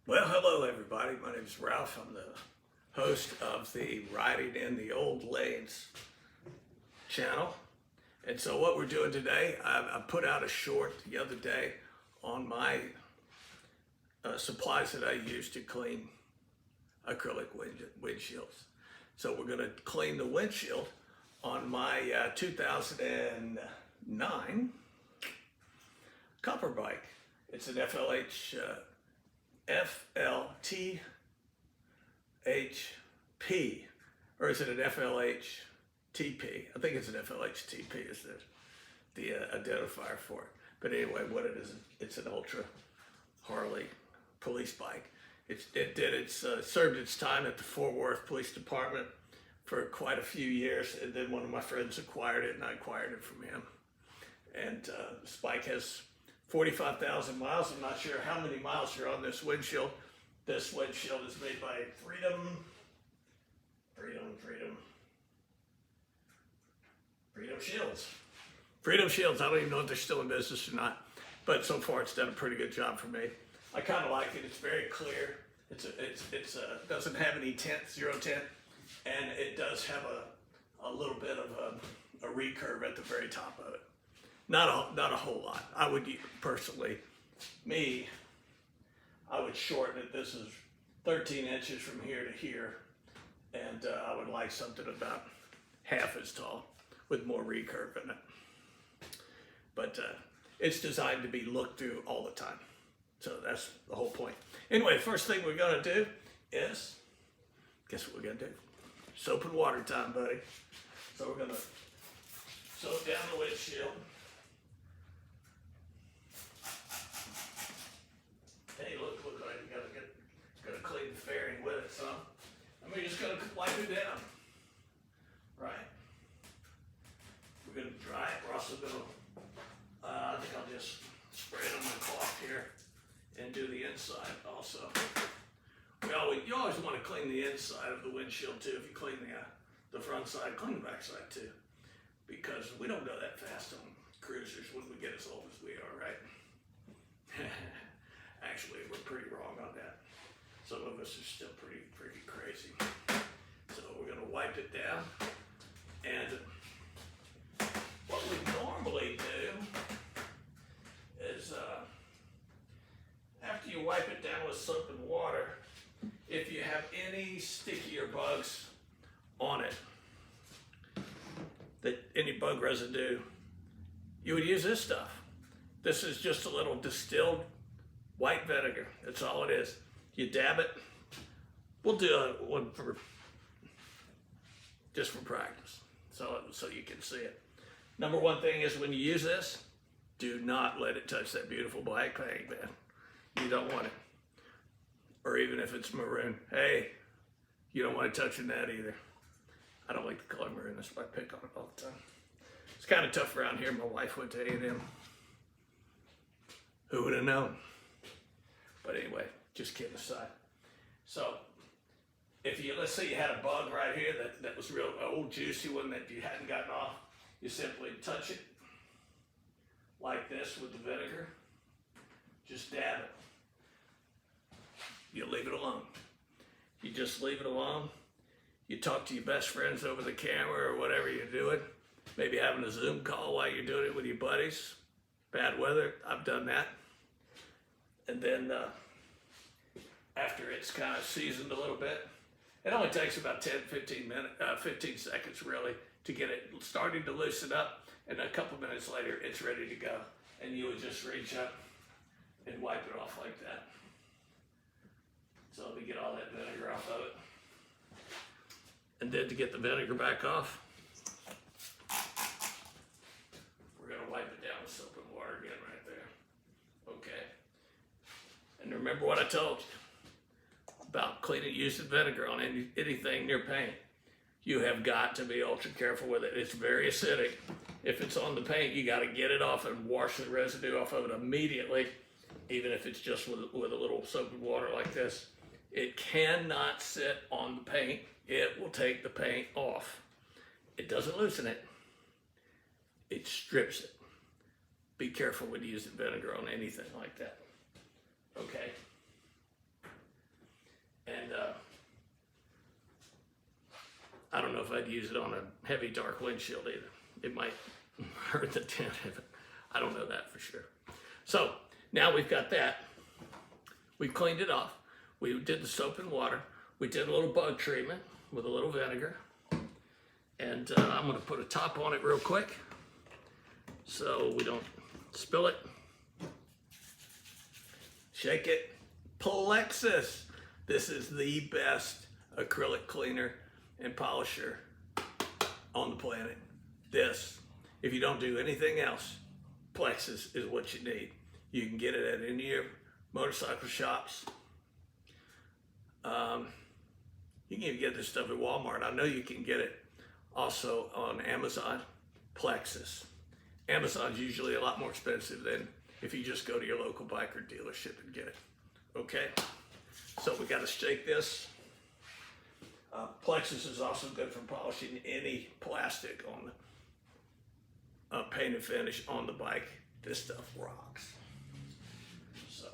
Well, hello everybody. My name is Ralph. I'm the host of the Riding in the Old Lanes channel. And so what we're doing today, I put out a short the other day on my supplies that I use to clean acrylic windshields. So we're going to clean the windshield on my 2009 Copper bike. It's an FLTHP, or is it an FLHTP? I think it's an FLHTP is the identifier for it. But anyway, what it is, it's an ultra Harley police bike. It served its time at the Fort Worth Police Department for quite a few years, and then one of my friends acquired it, and I acquired it from him. And this bike has 45,000 miles. I'm not sure how many miles are on this windshield. This windshield is made by Freedom Shields. Freedom Shields. I don't even know if they're still in business or not, but so far it's done a pretty good job for me. I kind of like it. It's very clear. It doesn't have any tint, zero tint, and it does have a little bit of a recurve at the very top of it. Not a whole lot. I would personally, I would shorten it. This is 13 inches from here to here, and I would like something about half as tall with more recurve in it. But it's designed to be looked through all the time. So that's the whole point. Anyway, first thing we're gonna do is, guess what we're gonna do? Soap and water time, buddy. So we're gonna soap down the windshield. Hey, look like you gotta clean the fairing with it, son. And we're just gonna wipe it down. Right. We're gonna dry it. We're also gonna, I think I'll just spray it on my cloth here and do the inside also. You always want to clean the inside of the windshield too. If you clean the front side, clean the back side too. Because we don't go that fast on cruisers when we get as old as we are, right? Actually, we're pretty wrong on that. Some of us are still pretty crazy. So we're gonna wipe it down. And what we normally do is, after you wipe it down with soap and water, if you have any sticky or bugs on it, any bug residue, you would use this stuff. This is just a little distilled white vinegar. That's all it is. You dab it. We'll do one just for practice, so you can see it. Number one thing is when you use this, do not let it touch that beautiful black paint, man. You don't want it. Or even if it's maroon, hey, you don't want it touching that either. I don't like the color maroon. That's why I pick on it all the time. It's kind of tough around here. My wife went to A&M. Who would have known? But anyway, just kidding aside. So, let's say you had a bug right here that was real old juicy one that you hadn't gotten off, you simply touch it like this with the vinegar. Just dab it. You leave it alone. You just leave it alone. You talk to your best friends over the camera or whatever you're doing. Maybe having a Zoom call while you're doing it with your buddies. Bad weather, I've done that. And then after it's kind of seasoned a little bit, it only takes about 15 seconds really to get it starting to loosen up. And a couple minutes later, it's ready to go. And you would just reach up and wipe it off like that. So let me get all that vinegar off of it. And then to get the vinegar back off, we're gonna wipe it down with soap and water again right there. Okay. And remember what I told you about cleaning, using vinegar on anything near paint. You have got to be ultra careful with it. It's very acidic. If it's on the paint, you got to get it off and wash the residue off of it immediately, even if it's just with a little soap and water like this. It cannot sit on the paint. It will take the paint off. It doesn't loosen it. It strips it. Be careful when you use vinegar on anything like that. Okay. I don't know if I'd use it on a heavy dark windshield either. It might hurt the tint of it. I don't know that for sure. So now we've got that. We've cleaned it off. We did the soap and water. We did a little bug treatment with a little vinegar. And I'm gonna put a top on it real quick so we don't spill it. Shake it. Plexus. This is the best acrylic cleaner and polisher on the planet. This, if you don't do anything else, Plexus is what you need. You can get it at any of your motorcycle shops. You can even get this stuff at Walmart. I know you can get it also on Amazon. Plexus. Amazon's usually a lot more expensive than if you just go to your local biker dealership and get it. Okay, so we got to shake this. Plexus is also good for polishing any plastic on the paint and finish on the bike. This stuff rocks. So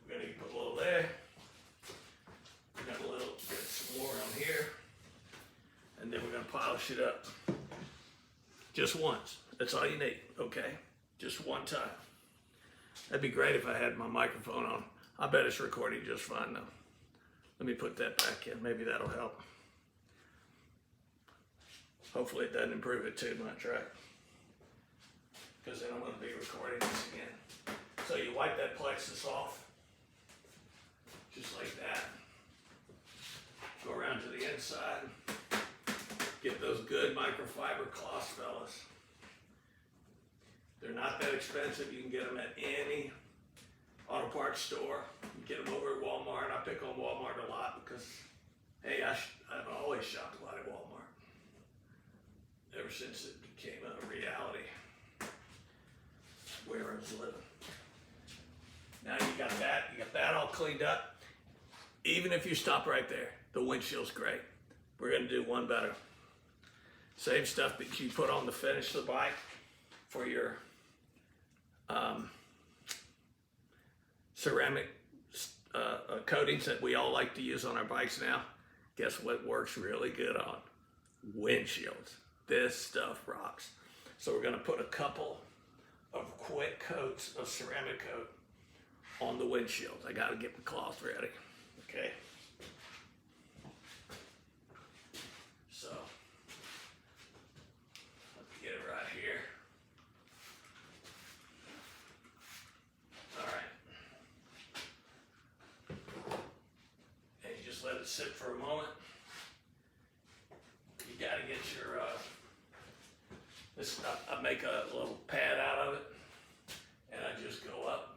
we're gonna put a little there. We got a little, get some more on here, and then we're gonna polish it up just once. That's all you need. Okay, just one time. That'd be great if I had my microphone on. I bet it's recording just fine though. Let me put that back in. Maybe that'll help. Hopefully it doesn't improve it too much, right? Because then I'm going to be recording this again. So you wipe that Plexus off, just like that. Go around to the inside. Get those good microfiber cloths, fellas. They're not that expensive. You can get them at any auto parts store. You get them over at Walmart. I pick on Walmart a lot because, hey, I've always shopped a lot at Walmart. Ever since it became a reality where I was living. Now you got that all cleaned up. Even if you stop right there, the windshield's great. We're gonna do one better. Same stuff that you put on the finish of the bike for your ceramic coatings that we all like to use on our bikes now. Guess what works really good on? Windshields. This stuff rocks. So we're gonna put a couple of quick coats of ceramic coat on the windshields. I gotta get the cloth ready, okay? So, let me get it right here. All right. And you just let it sit for a moment. You gotta get your, I make a little pad out of it, and I just go up,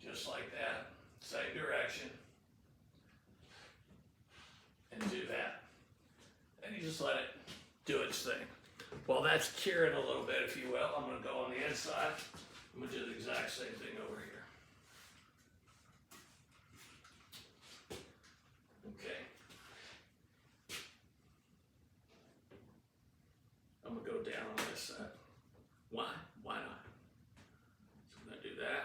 just like that, same direction, and do that. And you just let it do its thing. While that's curing a little bit, if you will, I'm gonna go on the inside. I'm gonna do the exact same thing over here. Okay. I'm gonna go down on this side. Why? Why not? So I'm gonna do that.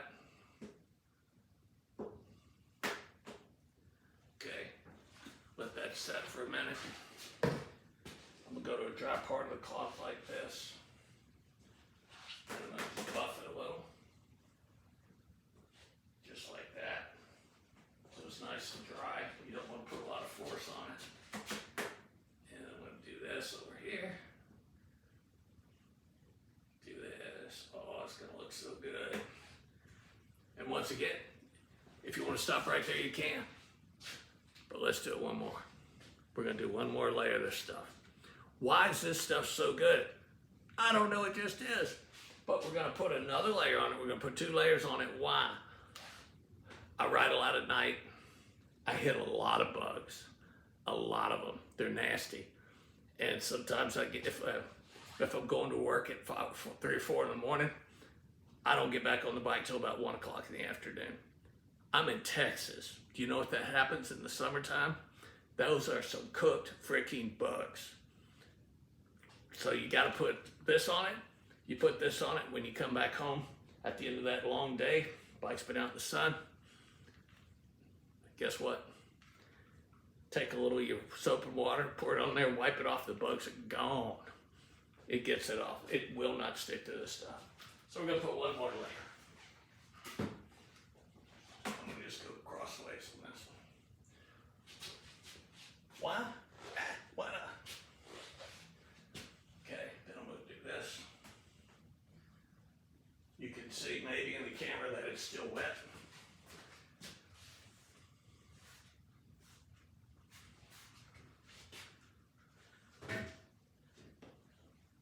Okay. Let that set for a minute. I'm gonna go to a dry part of the cloth like this. And I'm gonna buff it a little. Just like that. So it's nice and dry. You don't want to put a lot of force on it. And I'm gonna do this over here. Do this. Oh, it's gonna look so good. And once again, if you want to stop right there, you can. But let's do it one more. We're gonna do one more layer of this stuff. Why is this stuff so good? I don't know, it just is. But we're gonna put another layer on it. We're gonna put 2 layers on it. Why? I ride a lot at night. I hit a lot of bugs. A lot of them. They're nasty. And sometimes I get, if I'm going to work at 3 or 4 in the morning, I don't get back on the bike till about 1 o'clock in the afternoon. I'm in Texas. Do you know what that happens in the summertime? Those are some cooked freaking bugs. So you gotta put this on it. You put this on it when you come back home at the end of that long day. Bike's been out in the sun. Guess what? take a little of your soap and water, pour it on there, wipe it off, the bugs are gone. It gets it off. It will not stick to this stuff. So we're gonna put one more layer. I'm gonna just go crossways on this one. Why? Why not? Okay, then I'm gonna do this. You can see maybe in the camera that it's still wet.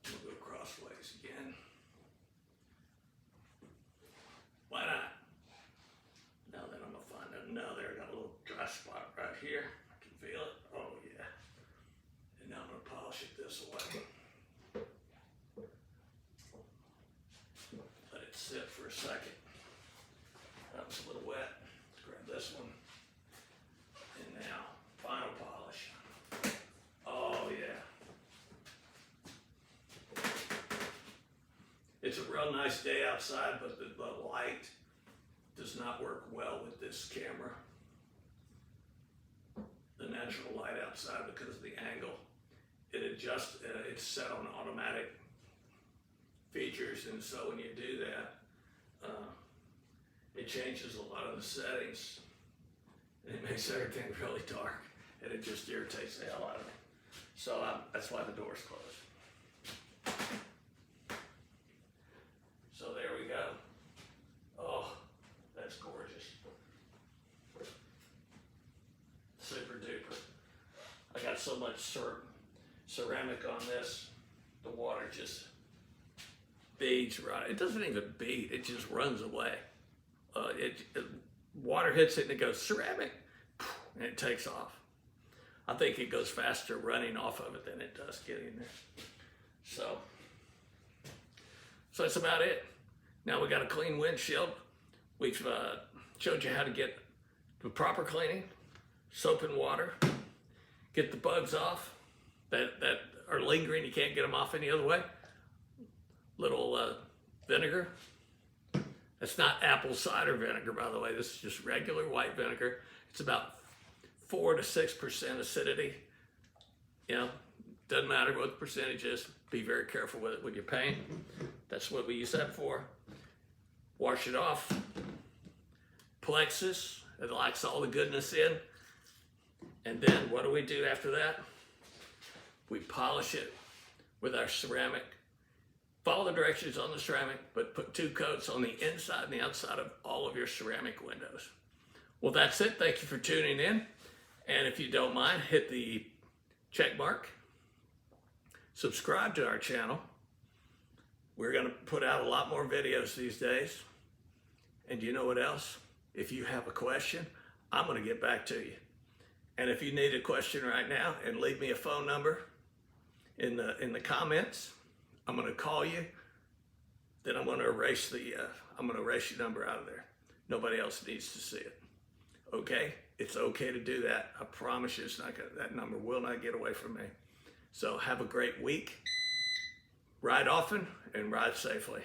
We'll go crossways again. Why not? Now then I'm gonna find another, I got a little dry spot right here. I can feel it. Oh yeah. And now I'm gonna polish it this way. Let it sit for a second. That was a little wet. Let's grab this one. And now, final polish. Oh yeah. It's a real nice day outside, but the light does not work well with this camera. The natural light outside, because of the angle, it adjusts, it's set on automatic features, and so when you do that, it changes a lot of the settings, and it makes everything really dark, and it just irritates the hell out of me. So that's why the door's closed. So there we go. Oh, that's gorgeous. Super duper. I got so much ceramic on this, the water just beads right. It doesn't even bead, it just runs away. Water hits it and it goes ceramic, and it takes off. I think it goes faster running off of it than it does getting there. So that's about it. Now we got a clean windshield. We've showed you how to get the proper cleaning, soap and water, get the bugs off that are lingering. You can't get them off any other way. Little vinegar. That's not apple cider vinegar, by the way. This is just regular white vinegar. It's about 4 to 6% acidity. You know, doesn't matter what the percentage is. Be very careful with it when you're painting. That's what we use that for. Wash it off. Plexus, it locks all the goodness in. And then what do we do after that? We polish it with our ceramic. Follow the directions on the ceramic, but put 2 coats on the inside and the outside of all of your ceramic windows. Well, that's it. Thank you for tuning in. And if you don't mind, hit the check mark. Subscribe to our channel. We're going to put out a lot more videos these days. And you know what else? If you have a question, I'm going to get back to you. And if you need a question right now, and leave me a phone number in the comments, I'm going to call you. Then I'm going to erase your number out of there. Nobody else needs to see it. Okay? It's okay to do that. I promise you, it's not gonna, that number will not get away from me. So have a great week. Ride often and ride safely.